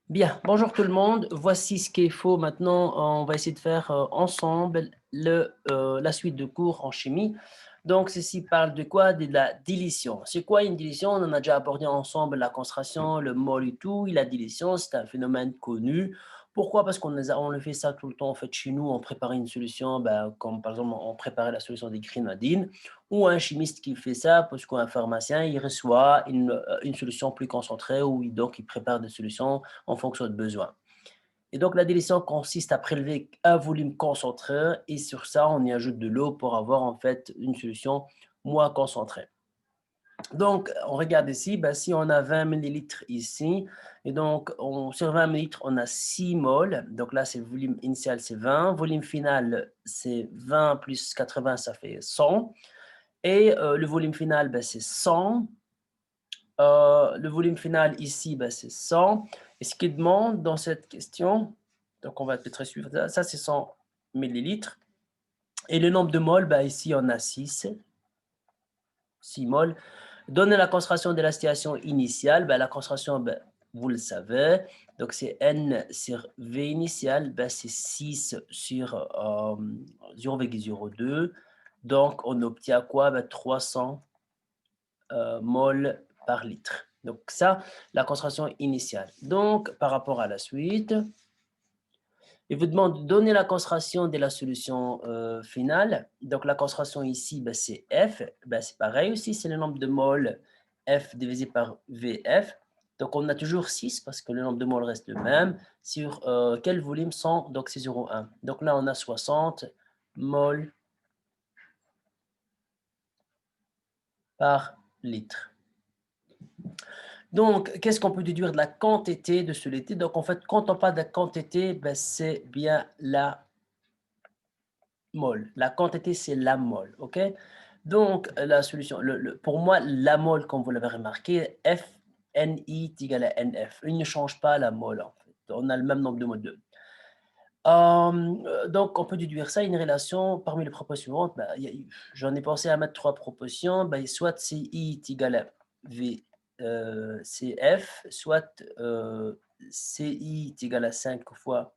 Bien, bonjour tout le monde. Voici ce qu'il faut maintenant. On va essayer de faire ensemble la suite de cours en chimie. Donc, ceci parle de quoi? De la dilution. C'est quoi une dilution? On en a déjà abordé ensemble la concentration, le mol et tout. Et la dilution, c'est un phénomène connu. Pourquoi? Parce on le fait ça tout le temps. En fait, chez nous, on prépare une solution, ben, comme par exemple, on préparait la solution des grenadines, ou un chimiste qui fait ça, parce qu'un pharmacien, il reçoit une solution plus concentrée, ou donc il prépare des solutions en fonction de besoin. Et donc, la dilution consiste à prélever un volume concentré et sur ça, on y ajoute de l'eau pour avoir en fait une solution moins concentrée. Donc, on regarde ici, ben, si on a 20 millilitres ici, et donc sur 20 millilitres, on a 6 moles. Donc là, c'est le volume initial, c'est 20. Volume final, c'est 20 plus 80, ça fait 100. Et le volume final, ben, c'est 100. Le volume final ici, ben, c'est 100. Et ce qu'il demande dans cette question, donc on va peut-être suivre ça, ça c'est 100 millilitres. Et le nombre de moles, ben, ici on a 6 moles. Donner la concentration de la station initiale, ben, la concentration, ben, vous le savez, donc c'est N sur V initial, ben, c'est 6 sur 0,02. Donc on obtient quoi? Ben, 300 mol par litre. Donc ça, la concentration initiale. Donc, par rapport à la suite, il vous demande de donner la concentration de la solution finale. Donc, la concentration ici, ben, c'est F. Ben, c'est pareil aussi, c'est le nombre de moles F divisé par VF. Donc, on a toujours 6 parce que le nombre de moles reste le même. Sur quel volume 100? Donc, c'est 0,1. Donc là, on a 60 moles par litre. Donc, qu'est-ce qu'on peut déduire de la quantité de ce liquide? Donc, en fait, quand on parle de la quantité, ben, c'est bien la mole. La quantité, c'est la mole, OK? Donc, la solution, pour moi, la mole, comme vous l'avez remarqué, F, NI est égal à NF. Il ne change pas la mole, en fait. On a le même nombre de moles. Donc, on peut déduire ça, une relation parmi les propositions suivantes. Ben, j'en ai pensé à mettre trois propositions. Ben, soit CI est égal à V, CF, soit CI est égal à 5 fois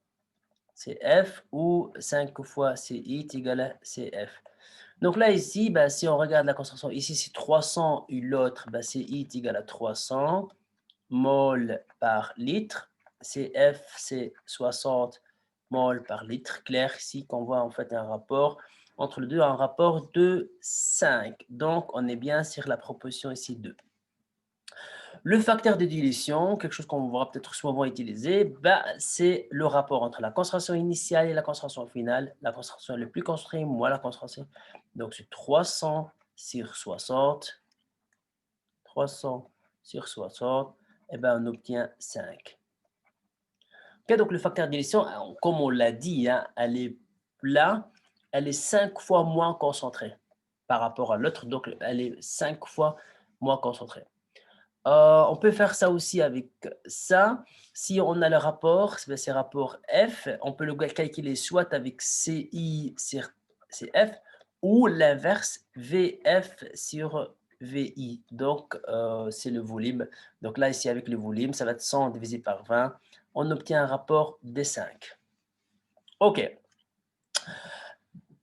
CF, ou 5 fois CI est égal à CF. Donc là, ici, ben, si on regarde la concentration, ici c'est 300 et l'autre, ben, CI est égal à 300 mol par litre. CF, c'est 60 mol par litre. Clair ici qu'on voit en fait un rapport entre les deux, un rapport de 5. Donc, on est bien sur la proposition ici 2. Le facteur de dilution, quelque chose qu'on va peut-être souvent utiliser, bah, c'est le rapport entre la concentration initiale et la concentration finale. La concentration la plus concentrée, moins la concentration. Donc, c'est 300 sur 60. 300 sur 60, et ben, on obtient 5. Okay, donc, le facteur de dilution, comme on l'a dit, hein, elle est là, elle est 5 fois moins concentrée par rapport à l'autre. Donc, elle est 5 fois moins concentrée. On peut faire ça aussi avec ça. Si on a le rapport, c'est rapport F, on peut le calculer soit avec CI sur CF ou l'inverse VF sur VI. Donc, c'est le volume. Donc là, ici, avec le volume, ça va être 100 divisé par 20. On obtient un rapport de 5. OK.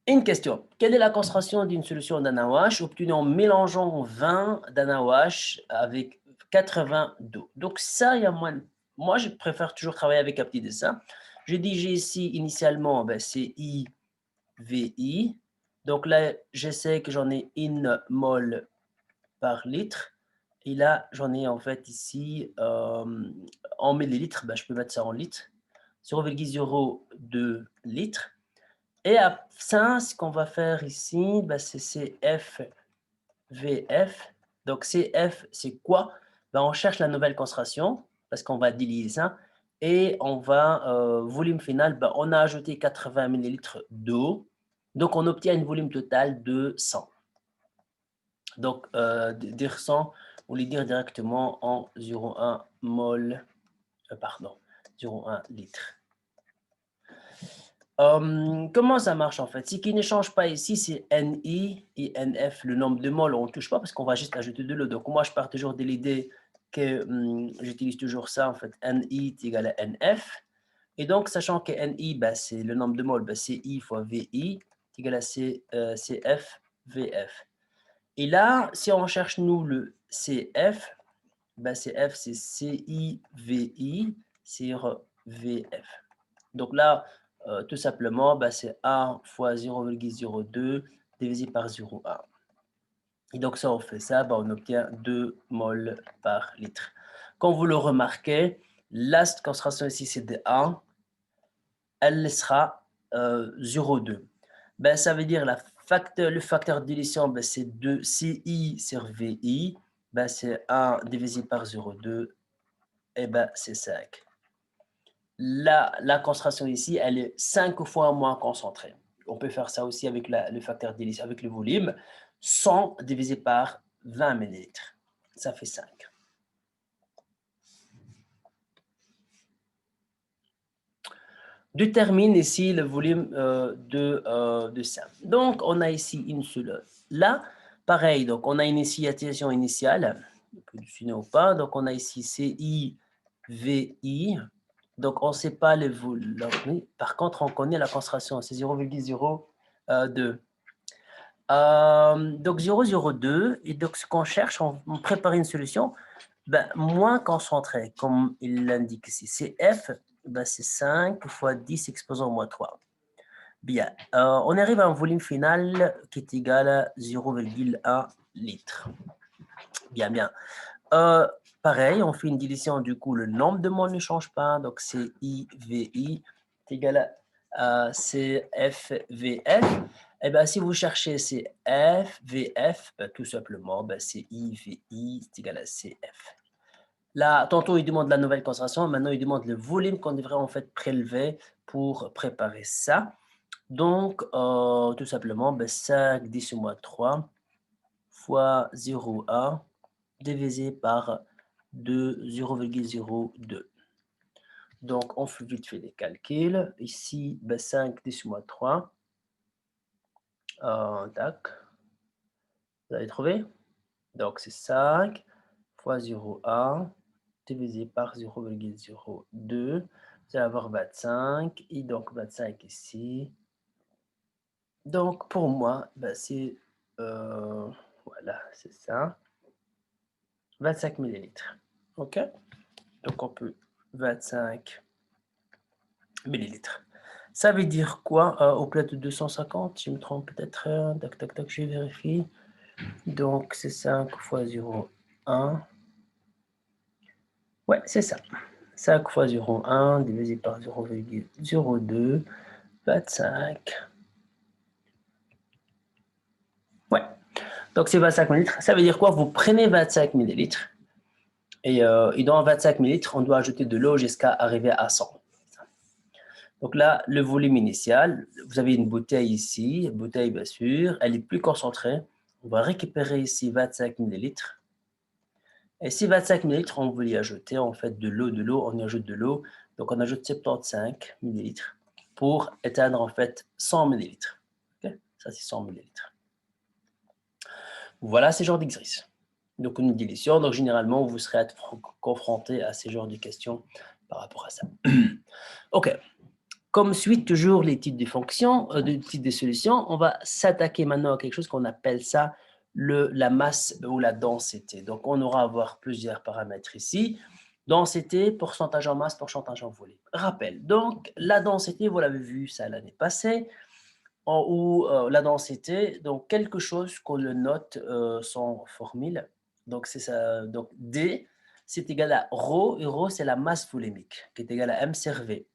Une question. Quelle est la concentration d'une solution d'anawash obtenue en mélangeant 20 d'anawash avec 80 d'eau? Donc ça, il y a moins. Moi, je préfère toujours travailler avec un petit dessin. J'ai dit ici initialement, ben, c'est IVI. Donc là, je sais que j'en ai une mol par litre. Et là, j'en ai en fait ici en millilitres. Ben, je peux mettre ça en litres. 0,02 litres. Et à ça, ce qu'on va faire ici, bah, c'est CFVF. Donc, CF, c'est quoi? Bah, on cherche la nouvelle concentration parce qu'on va diluer ça. Et on va, volume final, bah, on a ajouté 80 millilitres d'eau. Donc, on obtient un volume total de 100. Donc, dire 100, on les dire directement en 0,1 mol, pardon, 0,1 litre. Comment ça marche en fait? Ce qui ne change pas ici, c'est NI et NF. Le nombre de moles, on ne touche pas parce qu'on va juste ajouter de l'eau. Donc, moi, je pars toujours de l'idée que j'utilise toujours ça, en fait, NI est égal à NF. Et donc, sachant que NI, bah, c'est le nombre de moles, bah, c'est I fois VI, est égal à CF, VF. Et là, si on cherche, nous, le CF, bah, CF, c'est CI-VI sur VF. Donc là, tout simplement, bah, c'est 1 fois 0,02 divisé par 0,1. Et donc, ça, on fait ça, bah, on obtient 2 moles par litre. Comme vous le remarquez, la concentration ici, c'est de 1. Elle sera 0,2. Ben, ça veut dire le facteur de dilution, ben, c'est 2 CI sur VI. Ben, c'est 1 divisé par 0,2. Et ben, c'est 5. La concentration ici, elle est 5 fois moins concentrée. On peut faire ça aussi avec le facteur de dilution, avec le volume. 100 divisé par 20 ml. Ça fait 5. Détermine ici le volume de ça. Donc, on a ici une seule. Là, pareil, donc on a une initialisation initiale, on peut dessiner ou pas. Donc, on a ici CI, VI. Donc, on ne sait pas le volume. Par contre, on connaît la concentration, c'est 0,02. Donc, 0,02. Et donc, ce qu'on cherche, on prépare une solution ben, moins concentrée, comme il l'indique ici. CF, ben, c'est 5 fois 10 exposant au moins 3. Bien, on arrive à un volume final qui est égal à 0,1 litre. Bien, bien. Pareil, on fait une division, du coup, le nombre de moles ne change pas, donc c'est IVI est égal à CFVF. Et bien, si vous cherchez CFVF, ben, tout simplement, ben, c'est IVI est égal à CF. Là, tantôt, il demande la nouvelle concentration, maintenant, il demande le volume qu'on devrait en fait prélever pour préparer ça. Donc, tout simplement, ben, 5 10 moins 3 fois 0,1 divisé par 0,02. Donc, on fait vite fait les calculs. Ici, ben, 5 10 moins 3. Tac. Vous avez trouvé? Donc, c'est 5 fois 0,1 divisé par 0,02. Vous allez avoir 25. Et donc, 25 ici. Donc, pour moi, ben, c'est... voilà, c'est ça. 25 millilitres. OK? Donc, on peut 25 millilitres. Ça veut dire quoi au plat de 250? Je me trompe peut-être. Tac, tac, tac, je vérifie. Donc, c'est 5 fois 0,1. Ouais, c'est ça. 5 fois 0,1 divisé par 0,02, 25. Ouais. Donc, c'est 25 millilitres. Ça veut dire quoi? Vous prenez 25 millilitres. Et dans 25 millilitres, on doit ajouter de l'eau jusqu'à arriver à 100. Donc là, le volume initial, vous avez une bouteille ici, bouteille bien sûr, elle est plus concentrée. On va récupérer ici 25 millilitres. Et si 25 millilitres, on veut y ajouter en fait de l'eau, on y ajoute de l'eau. Donc on ajoute 75 millilitres pour atteindre en fait 100 millilitres. Okay? Ça, c'est 100 millilitres. Voilà ces genres d'exercices. Donc une dilution, donc généralement, vous serez confronté à ces genres de questions par rapport à ça. OK. Comme suite, toujours les types de fonctions, des types de solutions, on va s'attaquer maintenant à quelque chose qu'on appelle ça la masse ou la densité. Donc, on aura à voir plusieurs paramètres ici. Densité, pourcentage en masse, pourcentage en volume. Rappel, donc la densité, vous l'avez vu ça l'année passée, où la densité, donc quelque chose qu'on le note sans formule. Donc, c'est ça. Donc, D, c'est égal à ρ, et ρ, c'est la masse volumique, qui est égale à M sur V.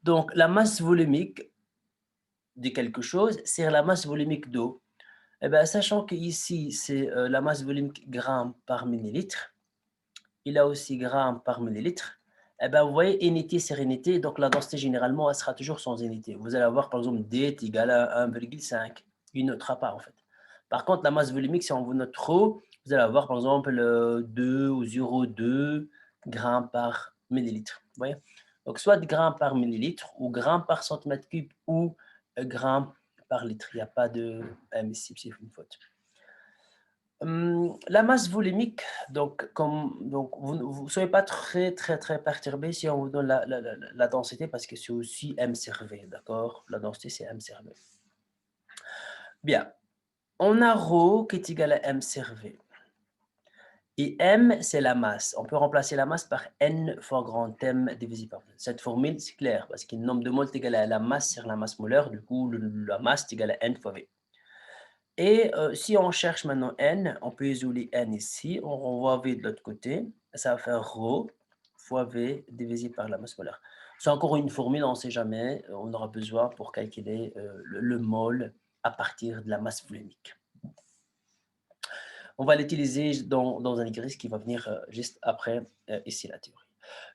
Donc, la masse volumique de quelque chose, c'est la masse volumique d'eau. Eh bien, sachant qu'ici, c'est la masse volumique gramme par millilitre, il a aussi gramme par millilitre, eh bien, vous voyez, unité sur unité, donc la densité, généralement, elle sera toujours sans unité. Vous allez avoir, par exemple, D est égal à 1,5. Il ne notera pas, en fait. Par contre, la masse volumique, si on vous note trop, vous allez avoir, par exemple, 2 ou 0,2 grammes par millilitre. Vous voyez? Donc, soit grammes par millilitre, ou grammes par centimètre cube, ou grammes par litre. Il n'y a pas de M ici, c'est une faute. La masse volumique, donc, vous ne soyez pas très perturbé si on vous donne la densité parce que c'est aussi m Cervé, d'accord? La densité, c'est m Cervé. Bien, on a ρ qui est égal à m Cervé. Et m, c'est la masse. On peut remplacer la masse par n fois grand m divisé par v. Cette formule, c'est clair, parce que le nombre de moles est égal à la masse sur la masse molaire. Du coup, la masse est égale à n fois v. Et si on cherche maintenant n, on peut isoler n ici. On renvoie v de l'autre côté. Ça va faire ρ fois v divisé par la masse molaire. C'est encore une formule, on ne sait jamais. On aura besoin pour calculer le mol à partir de la masse volumique. On va l'utiliser dans un exercice qui va venir juste après ici la théorie.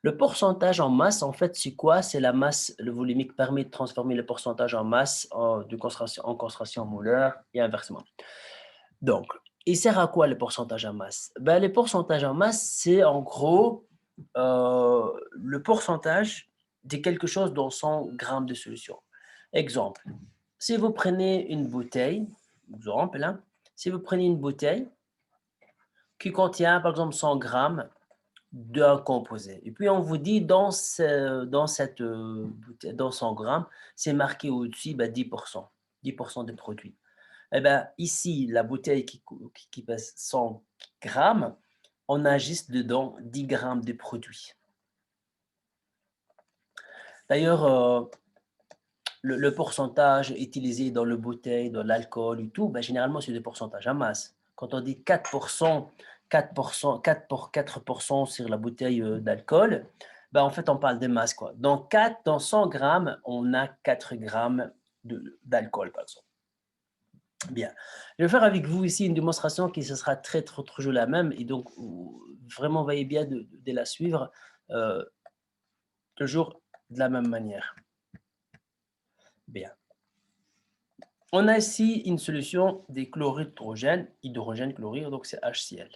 Le pourcentage en masse, en fait, c'est quoi? C'est la masse, le volumique permet de transformer le pourcentage en masse en concentration molaire et inversement. Donc, il sert à quoi le pourcentage en masse? Ben, le pourcentage en masse, c'est en gros le pourcentage de quelque chose dans 100 grammes de solution. Exemple, si vous prenez une bouteille, exemple, hein, si vous prenez une bouteille qui contient par exemple 100 grammes d'un composé. Et puis on vous dit dans 100 grammes, c'est marqué au-dessus 10%, 10% des produits. Eh bien, ici, la bouteille qui pèse 100 grammes, on a juste dedans 10 grammes de produits. D'ailleurs, le pourcentage utilisé dans le bouteille, dans l'alcool et tout, ben, généralement, c'est des pourcentages en masse. Quand on dit 4%, 4% sur la bouteille d'alcool, ben, en fait, on parle de masse, quoi. Dans 100 grammes, on a 4 grammes d'alcool, par exemple. Bien. Je vais faire avec vous ici une démonstration qui ce sera toujours la même. Et donc, vraiment, veillez bien de la suivre toujours de la même manière. Bien. On a ici une solution des chlorides hydrogène, chlorure, donc c'est HCl.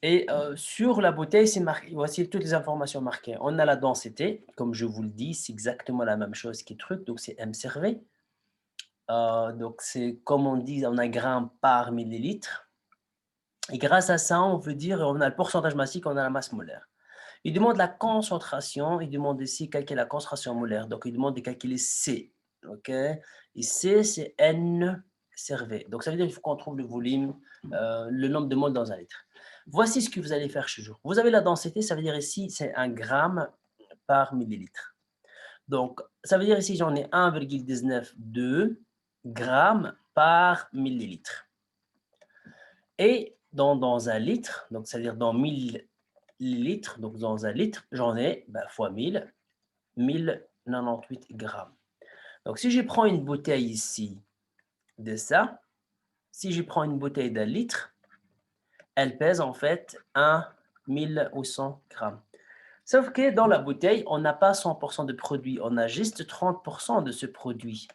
Et sur la bouteille, c'est marqué, voici toutes les informations marquées. On a la densité, comme je vous le dis, c'est exactement la même chose qui est truc, donc c'est m Cervé. Donc c'est comme on dit, on a grammes par millilitre. Et grâce à ça, on veut dire, on a le pourcentage massique, on a la masse molaire. Il demande la concentration, il demande ici calculer la concentration molaire. Donc, il demande de calculer C. OK? Et C, c'est N Cervé. Donc, ça veut dire qu'il faut qu'on trouve le volume, le nombre de moles dans un litre. Voici ce que vous allez faire chaque jour. Vous avez la densité, ça veut dire ici, c'est 1 gramme par millilitre. Donc, ça veut dire ici, j'en ai 1,192 grammes par millilitre. Et dans un litre, donc c'est-à-dire dans 1000 litres, donc dans un litre, j'en ai fois 1000, 1098 grammes. Donc si je prends une bouteille ici de ça, si je prends une bouteille d'un litre, elle pèse en fait 1 grammes. Sauf que dans la bouteille, on n'a pas 100% de produit, on a juste 30% de ce produit.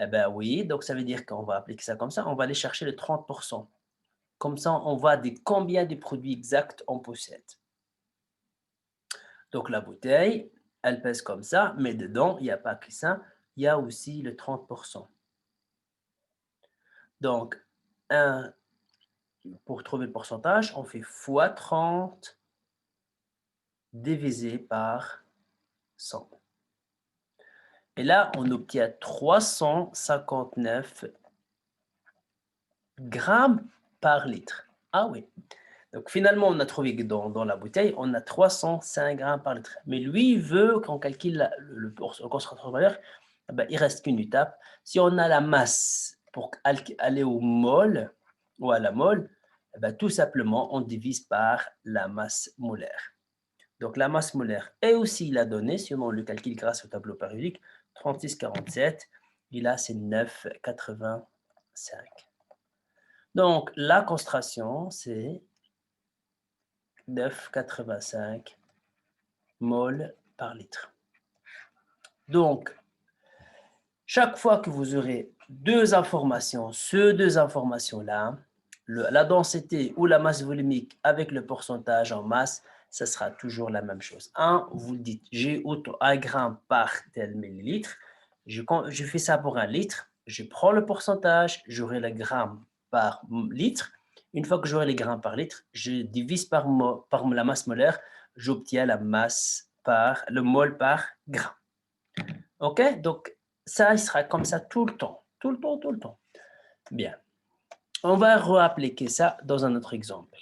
Eh bien oui, donc ça veut dire qu'on va appliquer ça comme ça, on va aller chercher les 30%. Comme ça, on voit combien de produits exacts on possède. Donc la bouteille, elle pèse comme ça, mais dedans, il n'y a pas que ça, il y a aussi le 30%. Donc, pour trouver le pourcentage, on fait fois 30 divisé par 100. Et là, on obtient 359 grammes par litre. Ah oui. Donc finalement, on a trouvé que dans la bouteille, on a 305 grammes par litre. Mais lui, il veut qu'on calcule le concentration valeur. Il reste qu'une étape. Si on a la masse pour aller au mol ou à la mole, tout simplement, on divise par la masse molaire. Donc la masse molaire est aussi la donnée, si on le calcule grâce au tableau périodique, 36,47. Et là, c'est 9,85. Donc la concentration, c'est 9,85 mol par litre. Donc, chaque fois que vous aurez deux informations, ces deux informations-là, la densité ou la masse volumique avec le pourcentage en masse, ça sera toujours la même chose. Vous le dites, j'ai 1 gramme par tel millilitre. Je fais ça pour un litre. Je prends le pourcentage, j'aurai le gramme par litre. Une fois que j'aurai les grains par litre, je divise par la masse molaire, j'obtiens la masse par le mol par grain. OK? Donc, ça, il sera comme ça tout le temps. Tout le temps, tout le temps. Bien. On va réappliquer ça dans un autre exemple.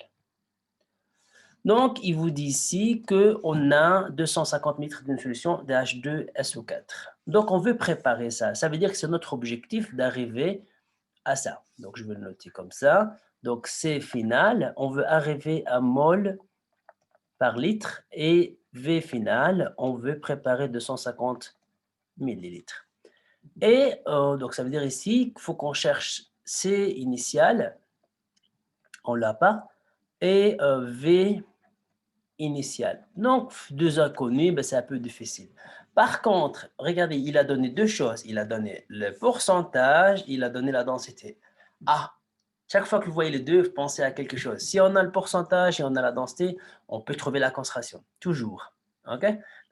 Donc, il vous dit ici qu'on a 250 litres d'une solution de H2SO4. Donc, on veut préparer ça. Ça veut dire que c'est notre objectif d'arriver à ça. Donc, je vais le noter comme ça. Donc, C final, on veut arriver à mol par litre et V final, on veut préparer 250 millilitres. Et donc, ça veut dire ici qu'il faut qu'on cherche C initial, on ne l'a pas, et V initial. Donc, deux inconnus, ben, c'est un peu difficile. Par contre, regardez, il a donné deux choses. Il a donné le pourcentage, il a donné la densité. Ah, chaque fois que vous voyez les deux, pensez à quelque chose. Si on a le pourcentage et on a la densité, on peut trouver la concentration. Toujours. OK?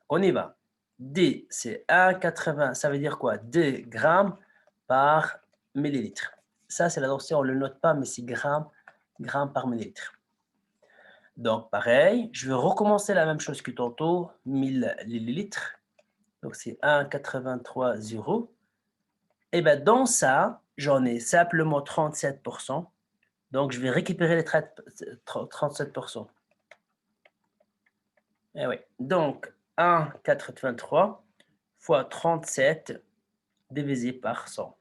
On y va. D, c'est 1,80. Ça veut dire quoi? 2 grammes par millilitre. Ça, c'est la densité. On ne le note pas, mais c'est grammes par millilitre. Donc, pareil, je vais recommencer la même chose que tantôt, 1000 millilitres. Donc, c'est 1,83,0. Et bien, dans ça, j'en ai simplement 37%. Donc, je vais récupérer les 37%. Eh oui. Donc, 1,83 fois 37 divisé par 100.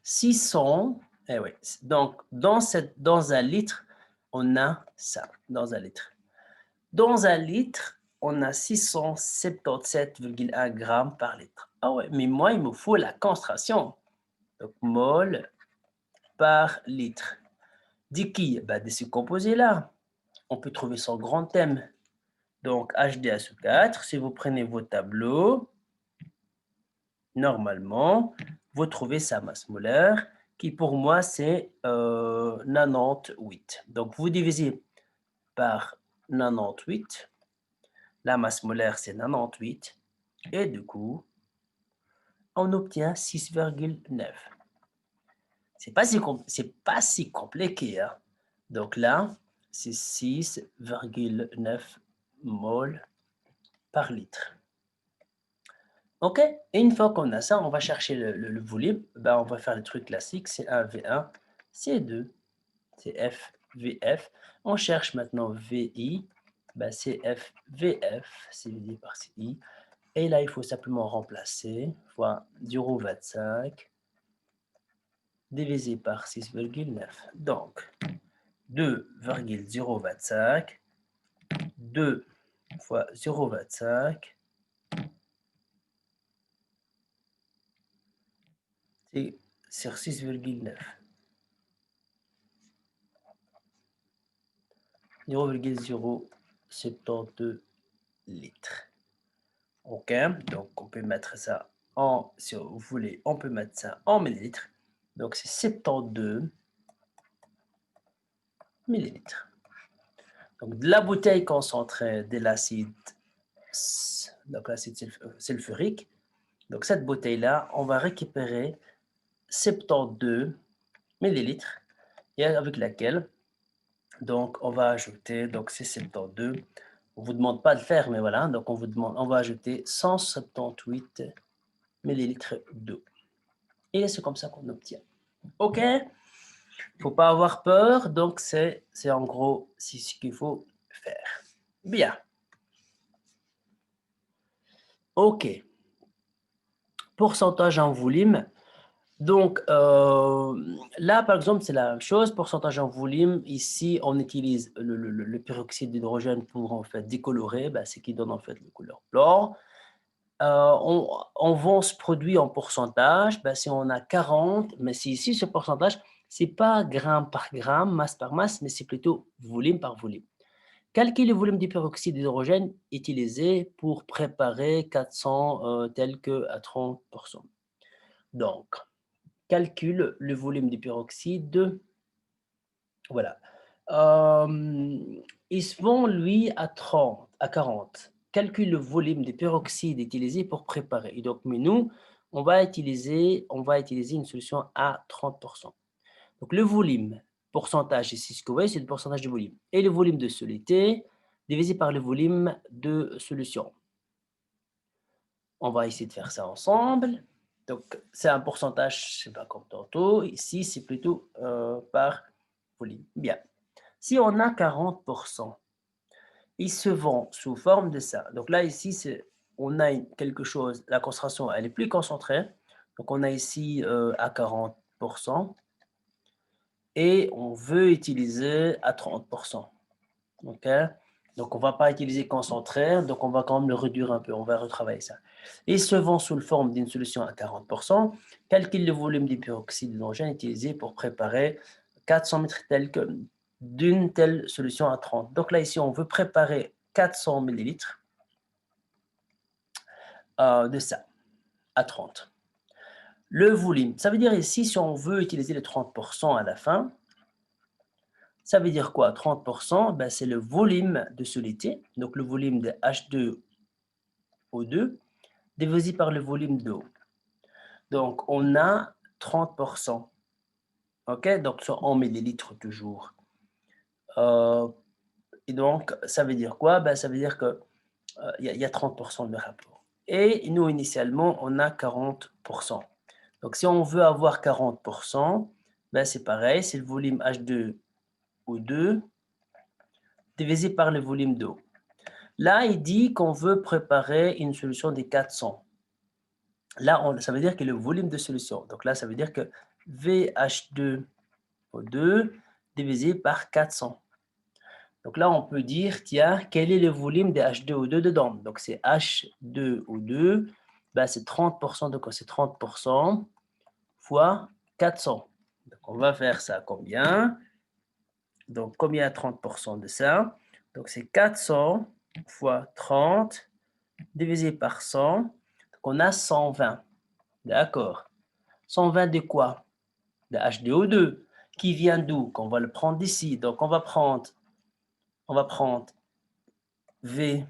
600, eh oui. Donc, dans un litre, on a ça, dans un litre. Dans un litre, on a 677,1 grammes par litre. Ah ouais, mais moi, il me faut la concentration. Donc, mol par litre. De qui? Ben, de ce composé-là. On peut trouver son grand thème. Donc, HDSO4, si vous prenez vos tableaux, normalement, vous trouvez sa masse molaire, qui pour moi, c'est 98. Donc, vous divisez par 98. La masse molaire, c'est 98. Et du coup, on obtient 6,9. C'est pas si compliqué. Hein? Donc là, c'est 6,9 mol par litre. OK? Et une fois qu'on a ça, on va chercher le volume. Ben, on va faire le truc classique. C'est 1 V1, C2, CF, VF. On cherche maintenant VI. Ben, CF, VF, c'est divisé par CI. Et là, il faut simplement remplacer fois 0,25 divisé par 6,9. Donc, 2,025, 2 fois 0,25, c'est sur 6,9. 0,072 litres. OK, donc on peut mettre ça si vous voulez, on peut mettre ça en millilitres. Donc c'est 72 millilitres. Donc de la bouteille concentrée de l'acide, donc l'acide sulfurique. Donc cette bouteille-là, on va récupérer 72 millilitres et avec laquelle, donc on va ajouter, donc c'est 72. On ne vous demande pas de faire, mais voilà, donc on va ajouter 178 millilitres d'eau. Et c'est comme ça qu'on obtient. OK? Il ne faut pas avoir peur, donc c'est en gros c'est ce qu'il faut faire. Bien. OK. Pourcentage en volume. Donc là, par exemple, c'est la même chose. Pourcentage en volume. Ici, on utilise le peroxyde d'hydrogène pour en fait décolorer, ce qui donne en fait la couleur blanc. On vend ce produit en pourcentage. Si on a 40, mais si ici, ce pourcentage, ce n'est pas gramme par gramme, masse par masse, mais c'est plutôt volume par volume. Calculez le volume du peroxyde d'hydrogène utilisé pour préparer 400 tel que à 30%. Donc, calcule le volume du peroxyde. Voilà. Ils se vend, lui, à 30, à 40. Calcule le volume de peroxyde utilisé pour préparer. Et donc, mais nous, on va utiliser une solution à 30%. Donc, le volume, pourcentage ici, ce que vous voyez, c'est le pourcentage du volume. Et le volume de soluté divisé par le volume de solution. On va essayer de faire ça ensemble. Donc, c'est un pourcentage, c'est pas comme tantôt. Ici, c'est plutôt par volume. Bien. Si on a 40%, il se vend sous forme de ça. Donc là, ici, on a quelque chose, la concentration, elle est plus concentrée. Donc, on a ici à 40% et on veut utiliser à 30%. OK? Donc, on ne va pas utiliser concentré, donc on va quand même le réduire un peu, on va retravailler ça. Il se vend sous forme d'une solution à 40%. Calcule le volume du peroxyde d'hydrogène utilisé pour préparer 400 ml tel que d'une telle solution à 30. Donc là, ici, on veut préparer 400 ml de ça à 30. Le volume, ça veut dire ici, si on veut utiliser les 30% à la fin, ça veut dire quoi? 30%, ben, c'est le volume de soluté, donc le volume de H2O2 divisé par le volume d'eau. Donc, on a 30%. OK? Donc, en millilitres toujours. Et donc, ça veut dire quoi? Ben, ça veut dire qu'il y a 30% de rapport. Et nous, initialement, on a 40%. Donc, si on veut avoir 40%, ben, c'est pareil, c'est le volume H2O2 divisé par le volume d'eau. Là, il dit qu'on veut préparer une solution de 400. Là, ça veut dire que le volume de solution. Donc là, ça veut dire que VH2O2 divisé par 400. Donc là, on peut dire, tiens, quel est le volume de H2O2 dedans? Donc c'est H2O2, ben, c'est 30%, donc c'est 30% fois 400. Donc on va faire ça combien? Donc combien 30% de ça? Donc c'est 400 fois 30 divisé par 100. Donc on a 120. D'accord. 120 de quoi? De H2O2. Qui vient d'où? On va le prendre d'ici. Donc on va prendre V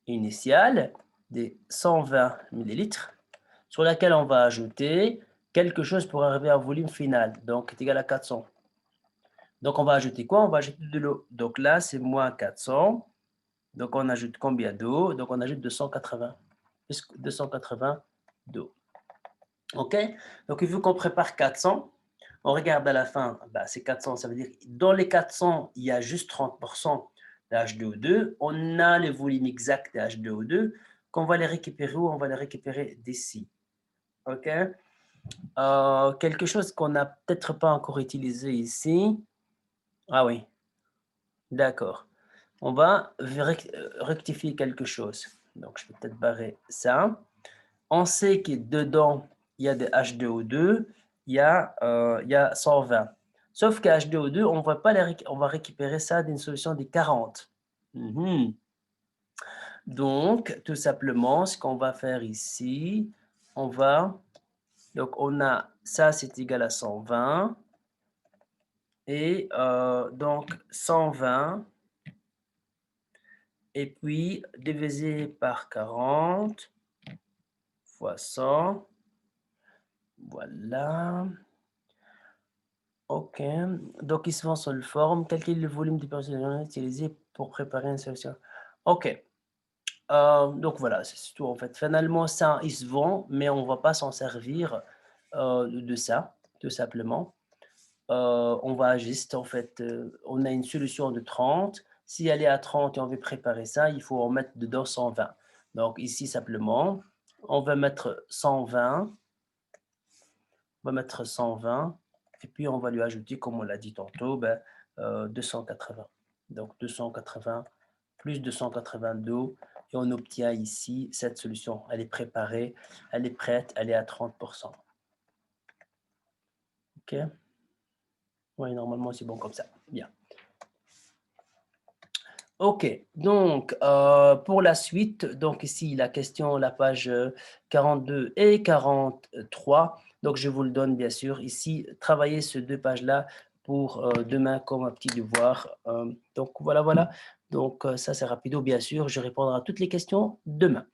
initial de 120 millilitres sur laquelle on va ajouter quelque chose pour arriver à un volume final. Donc est égal à 400. Donc on va ajouter quoi? On va ajouter de l'eau. Donc là, c'est moins 400. Donc on ajoute combien d'eau? Donc on ajoute 280. 280 d'eau. OK? Donc il faut qu'on prépare 400. On regarde à la fin, bah, c'est 400, ça veut dire que dans les 400, il y a juste 30% de H2O2. On a le volume exact de H2O2 qu'on va les récupérer où? On va les récupérer d'ici. OK? Quelque chose qu'on n'a peut-être pas encore utilisé ici. Ah oui, d'accord. On va rectifier quelque chose. Donc, je vais peut-être barrer ça. On sait que dedans, il y a des H2O2, il y a 120. Sauf que H2O2, on va récupérer ça d'une solution de 40. Donc, tout simplement, ce qu'on va faire ici, donc on a, ça c'est égal à 120, et donc 120, et puis divisé par 40, fois 100, voilà. OK. Donc, ils se vend sous forme. Calcule le volume du personnel utilisé pour préparer une solution. OK. Donc, voilà, c'est tout en fait. Finalement, ça, il se vend, mais on ne va pas s'en servir de ça, tout simplement. On va juste, en fait, on a une solution de 30. Si elle est à 30 et on veut préparer ça, il faut en mettre dedans 120. Donc, ici, simplement, on va mettre 120. On va mettre 120. Et puis, on va lui ajouter, comme on l'a dit tantôt, 280. Donc, 280 plus 280 d'eau. Et on obtient ici cette solution. Elle est préparée, elle est prête, elle est à 30%. OK? Oui, normalement, c'est bon comme ça. Bien. OK. Donc, pour la suite, donc ici, la question, la page 42 et 43. Donc, je vous le donne, bien sûr. Ici, travaillez ces deux pages-là pour demain comme un petit devoir. Donc, voilà. Donc, ça, c'est rapido, bien sûr. Je répondrai à toutes les questions demain.